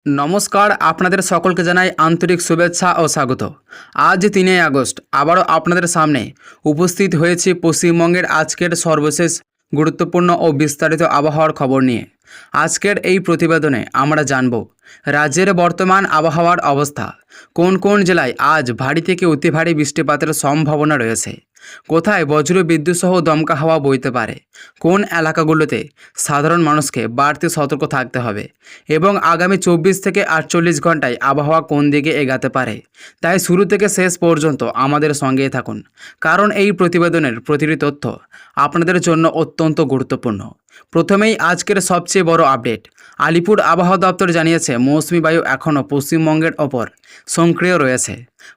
নমস্কার, আপনাদের সকলকে জানাই আন্তরিক শুভেচ্ছা ও স্বাগত। আজ 3 আগস্ট আবারও আপনাদের সামনে উপস্থিত হয়েছি পশ্চিমবঙ্গের আজকের সর্বশেষ গুরুত্বপূর্ণ ও বিস্তারিত আবহাওয়ার খবর নিয়ে। আজকের এই প্রতিবেদনে আমরা জানব রাজ্যের বর্তমান আবহাওয়ার অবস্থা, কোন কোন জেলায় আজ ভারী থেকে অতি ভারী বৃষ্টিপাতের সম্ভাবনা রয়েছে, কোথায় বজ্র বিদ্যুৎ সহ দমকা হাওয়া বইতে পারে, কোন এলাকাগুলোতে সাধারণ মানুষকে বাড়তি সতর্ক থাকতে হবে এবং আগামী 24 থেকে 48 ঘন্টায় আবহাওয়া কোন দিকে এগাতে পারে। তাই শুরু থেকে শেষ পর্যন্ত আমাদের সঙ্গেই থাকুন, কারণ এই প্রতিবেদনের প্রতিটি তথ্য আপনাদের জন্য অত্যন্ত গুরুত্বপূর্ণ। প্রথমেই আজকের সবচেয়ে বড় আপডেট। আলিপুর আবহাওয়া দপ্তর জানিয়েছে মৌসুমি বায়ু এখনও পশ্চিমবঙ্গের ওপর সক্রিয় রয়েছে।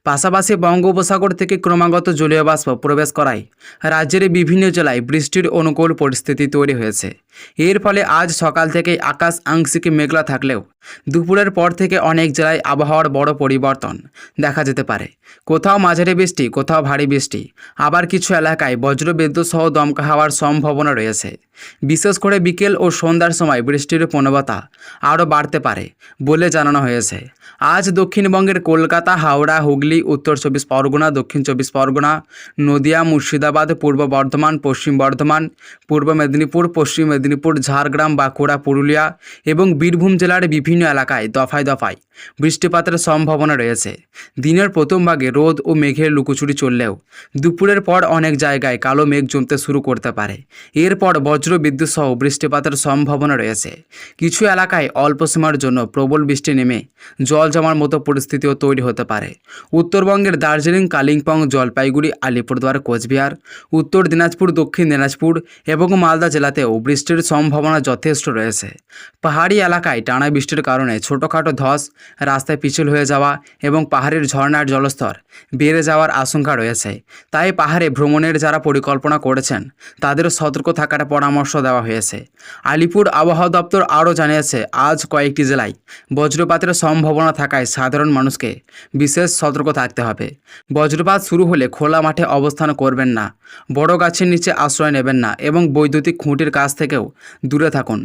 পাশাপাশি বঙ্গোপসাগর থেকে ক্রমাগত জলীয় বাষ্প প্রবেশ করায় রাজ্যের বিভিন্ন জেলায় বৃষ্টির অনুকূল পরিস্থিতি তৈরি হয়েছে। এর ফলে আজ সকাল থেকেই আকাশ আংশিক মেঘলা থাকলেও দুপুরের পর থেকে অনেক জেলায় আবহাওয়ার বড় পরিবর্তন দেখা যেতে পারে। কোথাও মাঝারি বৃষ্টি, কোথাও ভারী বৃষ্টি, আবার কিছু এলাকায় বজ্রবিদ্যুৎ সহ দমকা হওয়ার সম্ভাবনা রয়েছে। বিশেষ করে বিকেল ও সন্ধ্যার সময় বৃষ্টির প্রবণতা আরও বাড়তে পারে বলে জানানো হয়েছে। আজ দক্ষিণবঙ্গের কলকাতা, হাওড়া, হুগলি, উত্তর 24 পরগনা, দক্ষিণ 24 পরগনা, নদিয়া, মুর্শিদাবাদ, পূর্ব বর্ধমান, পশ্চিম বর্ধমান, পূর্ব মেদিনীপুর, পশ্চিম মেদিনীপুর, ঝাড়গ্রাম, বাঁকুড়া, পুরুলিয়া এবং বীরভূম জেলার বিভিন্ন এলাকায় দফায় দফায় বৃষ্টিপাতের সম্ভাবনা রয়েছে। দিনের প্রথম ভাগে রোদ ও মেঘের লুকোচুরি চললেও দুপুরের পর অনেক জায়গায় কালো মেঘ জমতে শুরু করতে পারে। এরপর বজ্র বিদ্যুৎ সহ বৃষ্টিপাতের সম্ভাবনা রয়েছে। কিছু এলাকায় অল্প সময়ের জন্য প্রবল বৃষ্টি নেমে জল জমার মতো পরিস্থিতিও তৈরি হতে পারে। উত্তরবঙ্গের দার্জিলিং, কালিম্পং, জলপাইগুড়ি, আলিপুরদুয়ার, কোচবিহার, উত্তর দিনাজপুর, দক্ষিণ দিনাজপুর এবং মালদা জেলাতেও বৃষ্টির সম্ভাবনা যথেষ্ট রয়েছে। পাহাড়ি এলাকায় টানা বৃষ্টির কারণে ছোটোখাটো ধস, রাস্তায় পিছল হয়ে যাওয়া এবং পাহাড়ের ঝর্ণার জলস্তর বেড়ে যাওয়ার আশঙ্কা রয়েছে। তাই পাহাড়ে ভ্রমণের যারা পরিকল্পনা করেছেন তাদের সতর্ক থাকার পরামর্শ দেওয়া হয়েছে। আলিপুর আবহাওয়া দপ্তর আরও জানিয়েছে আজ কয়েকটি জেলায় বজ্রপাতের সম্ভাবনা থাকায় সাধারণ মানুষকে বিশেষ সতর্ক থাকতে হবে। বজ্রপাত শুরু হলে খোলা মাঠে অবস্থান করবেন না, বড় গাছের নিচে আশ্রয় নেবেন না এবং বৈদ্যুতিক খুঁটির কাছ থেকেও দূরে থাকুন।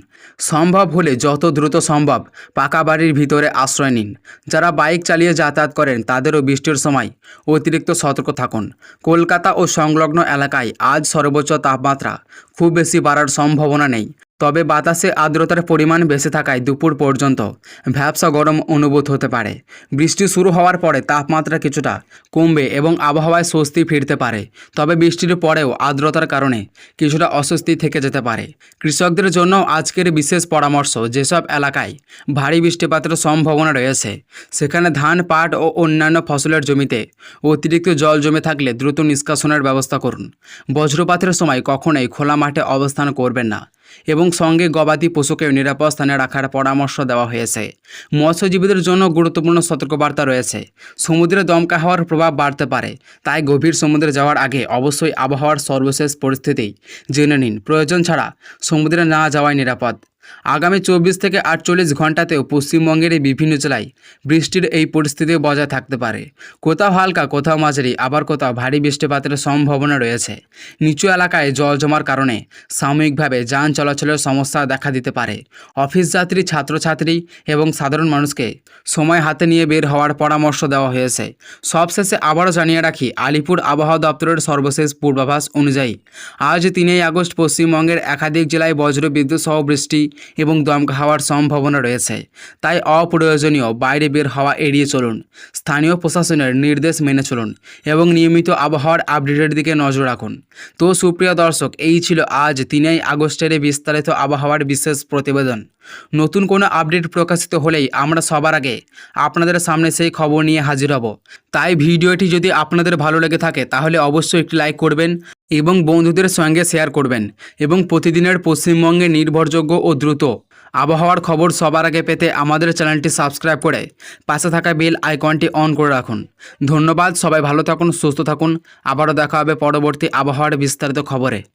সম্ভব হলে যত দ্রুত সম্ভব পাকা বাড়ির ভিতরে আশ্রয় নিন। যারা বাইক চালিয়ে যাতায়াত করেন তাদেরও বৃষ্টির সময় অতিরিক্ত সতর্ক থাকুন। কলকাতা ও সংলগ্ন এলাকায় আজ সর্বোচ্চ তাপমাত্রা খুব বেশি বাড়ার সম্ভাবনা নেই, তবে বাতাসে আর্দ্রতার পরিমাণ বেশি থাকায় দুপুর পর্যন্ত ভ্যাপসা গরম অনুভূত হতে পারে। বৃষ্টি শুরু হওয়ার পরে তাপমাত্রা কিছুটা কমবে এবং আবহাওয়ায় স্বস্তি ফিরতে পারে, তবে বৃষ্টির পরেও আর্দ্রতার কারণে কিছুটা অস্বস্তি থেকে যেতে পারে। কৃষকদের জন্য আজকের বিশেষ পরামর্শ, যেসব এলাকায় ভারী বৃষ্টিপাতের সম্ভাবনা রয়েছে সেখানে ধান, পাট ও অন্যান্য ফসলের জমিতে অতিরিক্ত জল জমে থাকলে দ্রুত নিষ্কাশনের ব্যবস্থা করুন। বজ্রপাতের সময় কখনোই খোলা মাঠে অবস্থান করবেন না এবং সঙ্গে গবাদি পশুকে নিরাপদ স্থানে রাখার পরামর্শ দেওয়া হয়েছে। মৎস্যজীবীদের জন্য গুরুত্বপূর্ণ সতর্কবার্তা রয়েছে। সমুদ্রে দমকা হওয়ার প্রভাব বাড়তে পারে, তাই গভীর সমুদ্রে যাওয়ার আগে অবশ্যই আবহাওয়ার সর্বশেষ পরিস্থিতি জেনে নিন। প্রয়োজন ছাড়া সমুদ্রে না যাওয়াই নিরাপদ। আগামী 24 থেকে 48 ঘন্টাতেও পশ্চিমবঙ্গের এই বিভিন্ন জেলায় বৃষ্টির এই পরিস্থিতি বজায় থাকতে পারে। কোথাও হালকা, কোথাও মাঝারি, আবার কোথাও ভারী বৃষ্টিপাতের সম্ভাবনা রয়েছে। নিচু এলাকায় জল জমার কারণে সাময়িকভাবে যান চলাচলের সমস্যা দেখা দিতে পারে। অফিস যাত্রী, ছাত্রছাত্রী এবং সাধারণ মানুষকে সময় হাতে নিয়ে বের হওয়ার পরামর্শ দেওয়া হয়েছে। সবশেষে আবারও জানিয়ে রাখি, আলিপুর আবহাওয়া দপ্তরের সর্বশেষ পূর্বাভাস অনুযায়ী আজ 3 আগস্ট পশ্চিমবঙ্গের একাধিক জেলায় বজ্র বিদ্যুৎ সহ বৃষ্টি এবং দমকা হওয়ার সম্ভাবনা রয়েছে। তাই অপ্রয়োজনীয় বাইরে বের হওয়া এড়িয়ে চলুন, স্থানীয় প্রশাসনের নির্দেশ মেনে চলুন এবং নিয়মিত আবহাওয়ার আপডেটের দিকে নজর রাখুন। তো সুপ্রিয় দর্শক, এই ছিল আজ 3 আগস্টের বিস্তারিত আবহাওয়ার বিশেষ প্রতিবেদন। নতুন কোনো আপডেট প্রকাশিত হলেই আমরা সবার আগে আপনাদের সামনে সেই খবর নিয়ে হাজির হব। তাই ভিডিওটি যদি আপনাদের ভালো লেগে থাকে তাহলে অবশ্যই একটি লাইক করবেন এবং বন্ধুদের সঙ্গে শেয়ার করবেন এবং প্রতিদিনের পশ্চিমবঙ্গের নির্ভরযোগ্য ও দ্রুত আবহাওয়ার খবর সবার আগে পেতে আমাদের চ্যানেলটি সাবস্ক্রাইব করে পাশে থাকা বেল আইকনটি অন করে রাখুন। ধন্যবাদ। সবাই ভালো থাকুন, সুস্থ থাকুন। আবারও দেখা হবে পরবর্তী আবহাওয়ার বিস্তারিত খবরে।